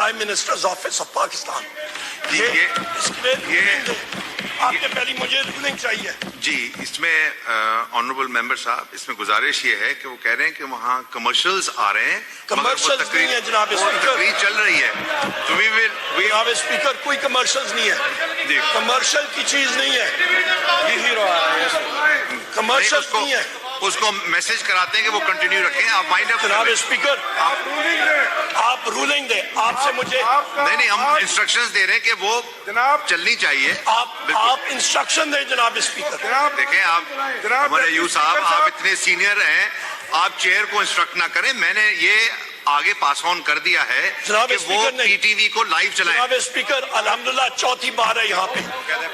Prime minister's office of Pakistan. ये आपके पहले मुझे रूलिंग चाहिए जी। इसमें ऑनरेबल मेंबर साहब, इसमें गुजारिश ये है कि वो कह रहे हैं कि वहाँ कमर्शियल्स आ रहे हैं, कमर्शियल्स नहीं है जनाब स्पीकर, तकरीर चल रही है, तो वी जनाब स्पीकर कोई कमर्शियल्स नहीं है जी, कमर्शियल की चीज नहीं है, यही रहा है, कमर्शियल्स नहीं है। उसको मैसेज कराते हैं कि वो कंटिन्यू रखें। आप माइंड अप जनाब स्पीकर, आप रूलिंग दे, आपसे मुझे नहीं, हम इंस्ट्रक्शंस दे रहे हैं कि वो चलनी चाहिए। आप इंस्ट्रक्शन दें जनाब स्पीकर। देखें आप हमारे यू साहब, आप इतने सीनियर हैं, आप चेयर को इंस्ट्रक्ट ना करें। मैंने ये आगे पास ऑन कर दिया है कि वो पीटीवी को लाइव चलाएं। जनाब स्पीकर, अल्हम्दुलिल्लाह चौथी बार है यहाँ पे।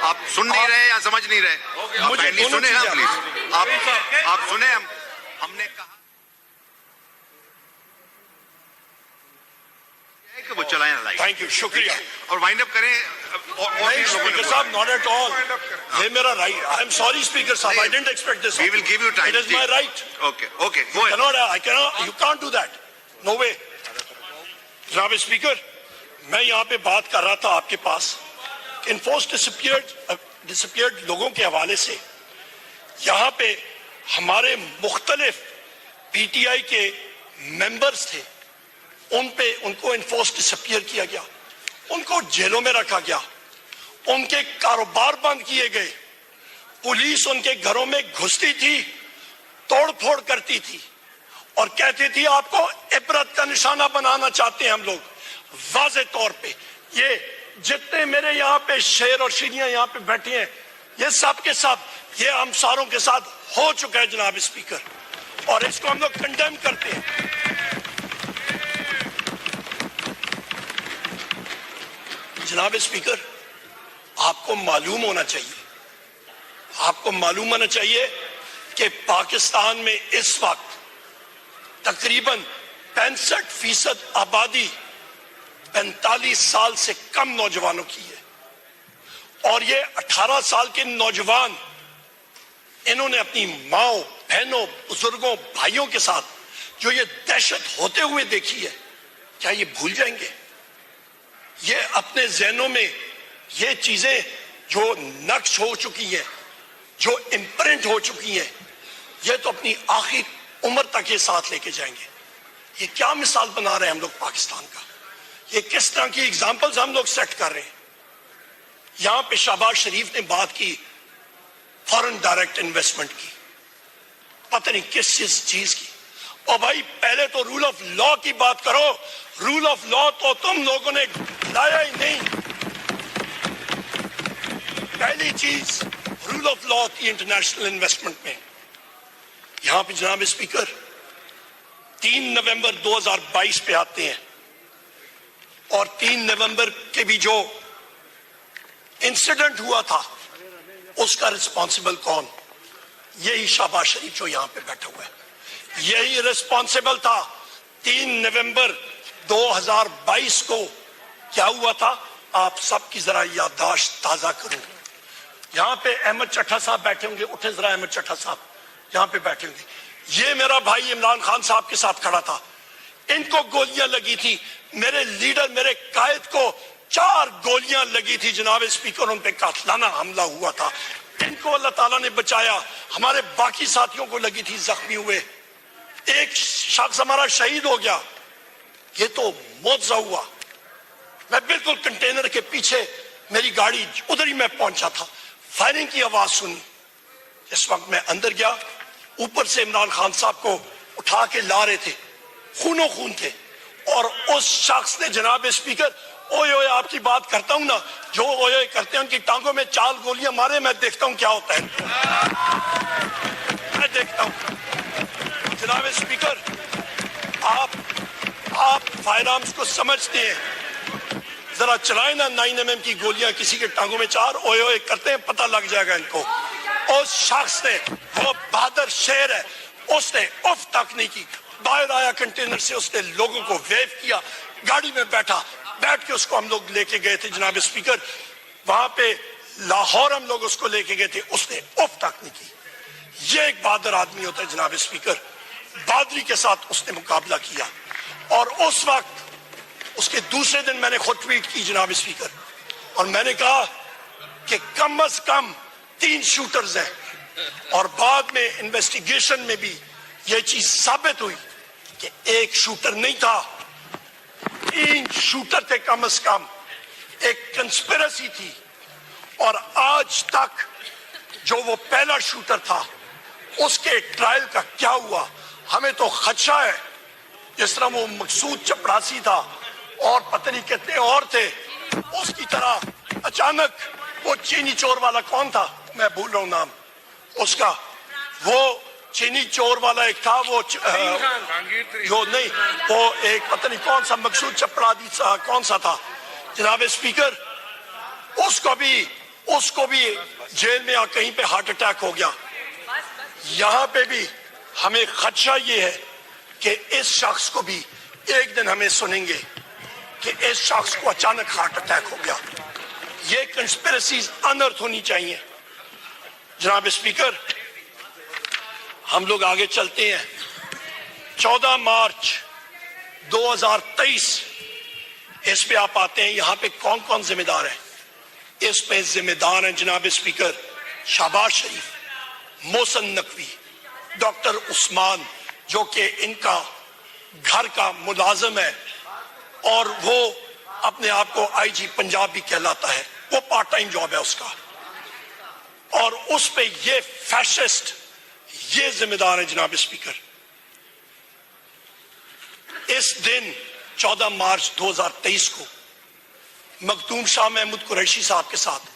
आप सुन नहीं रहे या समझ नहीं रहे? मुझे सुने ना प्लीज, आप सुने। हमने कहा कि वो चलाएं लाइव। थैंक यू, शुक्रिया। और वाइंड अप करें। स्पीकर साहब, नॉट एट ऑल, ये मेरा right. I am sorry speaker साहब, I didn't expect this. We will give you time. It is my right. Okay go ahead. You can't do that, no way. जनाब speaker, मैं यहाँ पे बात कर रहा था आपके पास इन्फोर्स डिसअपीयर्ड लोगों के हवाले से। यहाँ पे हमारे मुख्तलिफ पीटीआई के मेंबर्स थे, उनको इन्फोर्स डिसअपीयर किया गया, उनको जेलों में रखा गया, उनके कारोबार बंद किए गए, पुलिस उनके घरों में घुसती थी, तोड़ फोड़ करती थी और कहती थी आपको इबरत का निशाना बनाना चाहते हैं हम लोग। वाज़े तौर पे ये जितने मेरे यहाँ पे शेर और शेरियां यहाँ पे बैठे हैं, ये सब के सब ये हमसारों के साथ हो चुका है जनाब स्पीकर, और इसको हम लोग कंडेम करते हैं। जनाब स्पीकर, आपको मालूम होना चाहिए कि पाकिस्तान में इस वक्त तकरीबन 65% आबादी 45 साल से कम नौजवानों की है, और ये 18 साल के नौजवान, इन्होंने अपनी माओ, बहनों, बुजुर्गों, भाइयों के साथ जो ये दहशत होते हुए देखी है, क्या ये भूल जाएंगे? ये अपने जहनों में ये चीजें जो नक्श हो चुकी हैं, जो इम्प्रिंट हो चुकी हैं, ये तो अपनी आखिर उम्र तक ये साथ लेके जाएंगे। ये क्या मिसाल बना रहे हैं हम लोग पाकिस्तान का? ये किस तरह की एग्जाम्पल्स हम लोग सेट कर रहे हैं? यहां पे शहबाज शरीफ ने बात की फॉरेन डायरेक्ट इन्वेस्टमेंट की, पता नहीं किस चीज की। और भाई पहले तो रूल ऑफ लॉ की बात करो। रूल ऑफ लॉ तो तुम लोगों ने लाया ही नहीं। पहली चीज रूल ऑफ लॉ थी इंटरनेशनल इन्वेस्टमेंट में। यहां पे जनाब स्पीकर 3 नवंबर 2022 पे आते हैं, और 3 नवंबर के भी जो इंसिडेंट हुआ था उसका रिस्पॉन्सिबल कौन? यही शहबाज शरीफ जो यहां पे बैठा हुआ है, यही रिस्पॉन्सिबल था। 3 नवंबर 2022 को क्या हुआ था? आप सबकी जरा याददाश्त ताजा करूं। यहां पे अहमद चट्टा साहब बैठे होंगे, उठे जरा अहमद चट्टा साहब यहां पे बैठे होंगे। ये मेरा भाई इमरान खान साहब के साथ खड़ा था, इनको गोलियां लगी थी। मेरे लीडर, मेरे कायद को 4 गोलियां लगी थी जनाब स्पीकर, उन पे कातलाना हमला हुआ था। इनको अल्लाह ताला ने बचाया, हमारे बाकी साथियों को लगी थी, जख्मी हुए। एक शख्स हमारा शहीद हो गया, ये तो मुआवजा हुआ। मैं बिल्कुल कंटेनर के पीछे, मेरी गाड़ी उधर ही मैं पहुंचा था, फायरिंग की आवाज सुनी। इस वक्त मैं अंदर गया, ऊपर से इमरान खान साहब को उठा के ला रहे थे, खूनो खून थे, और उस शख्स ने जनाब स्पीकर ओए ओए आपकी बात करता हूं ना, जो ओए ओए करते हैं उनकी टांगों में 4 गोलियां मारे, मैं देखता हूं क्या होता है। मैं देखता हूं जनाब स्पीकर, आप फायर आर्म्स को समझते हैं, जरा चलाए ना 9mm की गोलियां किसी के टांगों में 4, ओए ओए करते हैं, पता लग जाएगा इनको। उस शख्स ने, वो बहादुर शेर है, उसने उफ तक नहीं की, बाहर आया कंटेनर से, उसने लोगों को वेव किया, गाड़ी में बैठ के उसको हम लोग लेके गए थे जनाब स्पीकर। वहां पे लाहौर हम लोग उसको लेके गए थे, उसने उफ तक नहीं की। ये एक बहादुर आदमी होता है जनाब स्पीकर, बहादुरी के साथ उसने मुकाबला किया। और उस वक्त اس کے دوسرے دن میں نے خود ٹویٹ کی جناب اسپیکر, اور میں نے کہا کہ کم از کم 3 شوٹرز ہیں, اور بعد میں انویسٹیگیشن میں بھی یہ چیز ثابت ہوئی کہ ایک شوٹر نہیں تھا, 3 شوٹر تھے کم از کم, ایک کنسپیرسی تھی. اور آج تک جو وہ پہلا شوٹر تھا اس کے ٹرائل کا کیا ہوا, ہمیں تو خدشہ ہے. جس طرح وہ مقصود چپڑاسی تھا اور پتہ نہیں کتنے اور تھے, اس کی طرح اچانک وہ چینی چور والا کون تھا, میں بھول رہا ہوں نام اس کا, وہ چینی چور والا ایک تھا, وہ جو نہیں, وہ ایک پتہ نہیں کون سا مقصود چپڑاسی کون سا تھا جناب اسپیکر, اس کو بھی جیل میں کہیں پہ ہارٹ اٹیک ہو گیا. یہاں پہ بھی ہمیں خدشہ یہ ہے کہ اس شخص کو بھی ایک دن ہمیں سنیں گے کہ اس شخص کو اچانک ہارٹ اٹیک ہو گیا. یہ کنسپیرسیز انرتھ ہونی چاہیے. جناب اسپیکر, ہم لوگ آگے چلتے ہیں. 14 مارچ 2023 اس پہ آپ آتے ہیں, یہاں پہ کون کون ذمہ دار ہیں؟ اس پہ ذمہ دار ہیں جناب اسپیکر شہباز شریف, محسن نقوی, ڈاکٹر عثمان جو کہ ان کا گھر کا ملازم ہے اور وہ اپنے آپ کو آئی جی پنجاب بھی کہلاتا ہے, وہ پارٹ ٹائم جاب ہے اس کا, اور اس پہ یہ فیشسٹ یہ ذمہ دار ہیں جناب اسپیکر. اس دن 14 مارچ 2023 کو مخدوم شاہ محمود قریشی صاحب کے ساتھ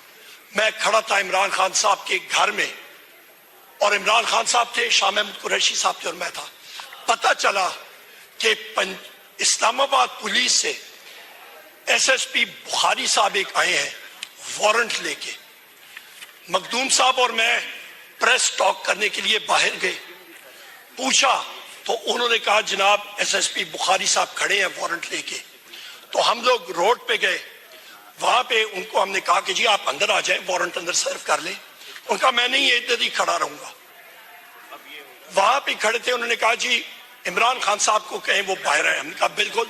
میں کھڑا تھا عمران خان صاحب کے گھر میں, اور عمران خان صاحب تھے, شاہ محمود قریشی صاحب تھے, اور میں تھا. پتہ چلا کہ اسلام آباد پولیس سے ایس ایس پی بخاری صاحب ایک آئے ہیں وارنٹ لے کے. مخدوم صاحب اور میں پریس ٹاک کرنے کے لیے باہر گئے, پوچھا تو انہوں نے کہا جناب ایس ایس پی بخاری صاحب کھڑے ہیں وارنٹ لے کے. تو ہم لوگ روڈ پہ گئے, وہاں پہ ان کو ہم نے کہا کہ جی آپ اندر آ جائیں, وارنٹ اندر سرو کر لیں. ان کا میں نہیں ادھر ہی کھڑا رہوں گا. وہاں پہ کھڑے تھے, انہوں نے کہا جی عمران خان صاحب کو کہیں وہ باہر ہیں. ہم نے کہا بالکل.